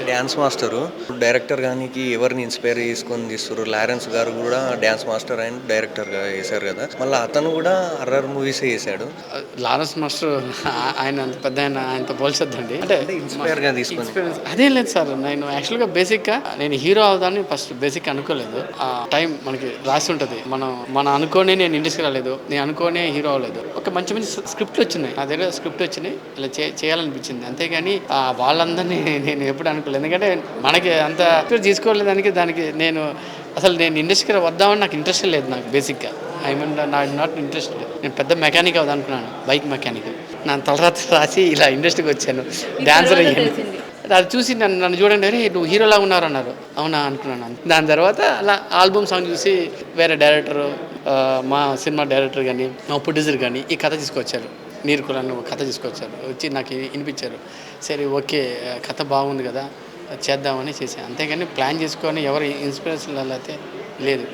Dance master. Director గానికి ఎవరిని inspire చేసుకొని తీస్తుర్రు. 'లారెన్స్' గారు గూడా డాన్స్ మాస్టర్ అండ్ డైరెక్టర్‌గా చేశారు గదా! మళ్ళా అతను గూడా హర్రర్ మూవీసే చేశాడు. లారెన్స్ మాస్టర్ ఆయన అంత పెద్ద ఆయనతో పోల్చొద్దండి. అంటే ఇన్‌స్పైర్‌గా తీసుకొని. ఎక్స్పీరియన్స్ అదేం లేదు సార్. నేను యాక్చువల్‌గా బేసిక్‌గా నేను హీరో అవుదాన్ని ఫస్ట్ బేసిక్‌గా అనుకోలేదు. ఆ టైం మనకి రాసి ఉంటది. మనం అనుకోని నేను ఇండస్ట్రీకి రాలేదు. నేను అనుకోని హీరో అవ్వలేదు. ఒక మంచి మంచి స్క్రిప్ట్లు వచ్చినాయి. నా దగ్గర స్క్రిప్ట్ వచ్చినాయి. ఇలా చేయాలనిపించింది. అంతేగాని వాళ్ళందరినీ నేను ఎప్పుడు అనుకోలేదు. ఎందుకంటే మనకి అంత తీసుకోలేదానికి దానికి నేను ఇండస్ట్రీకి వద్దామని నాకు ఇంట్రెస్ట్ లేదు నాకు బేసిక్‌గా. I mean not interested. నేను పెద్ద మెకానిక్ అవుదాం అనుకున్నాను. Bike mechanic. నా తలరాత రాసి ఇలా ఇండస్ట్రీకి వచ్చాను. డాన్సర్ అయ్యాను. అది చూసి నన్ను చూడండి, అరే నువ్వు హీరోలాగా ఉన్నారు అన్నారు. అవునా అనుకున్నాను. దాని తర్వాత అలా ఆల్బమ్ సాంగ్ చూసి వేరే డైరెక్టరు, మా సినిమా డైరెక్టర్ కానీ, మా ప్రొడ్యూసర్ కానీ ఈ కథ తీసుకొచ్చారు. నీరుకులను కథ తీసుకొచ్చారు. వచ్చి నాకు వినిపించారు. సరే ఓకే, కథ బాగుంది కదా, చేద్దామని చేశాను. అంతేగాని ప్లాన్ చేసుకొని ఎవరు ఇన్స్పిరేషన్ అయితే లేదు.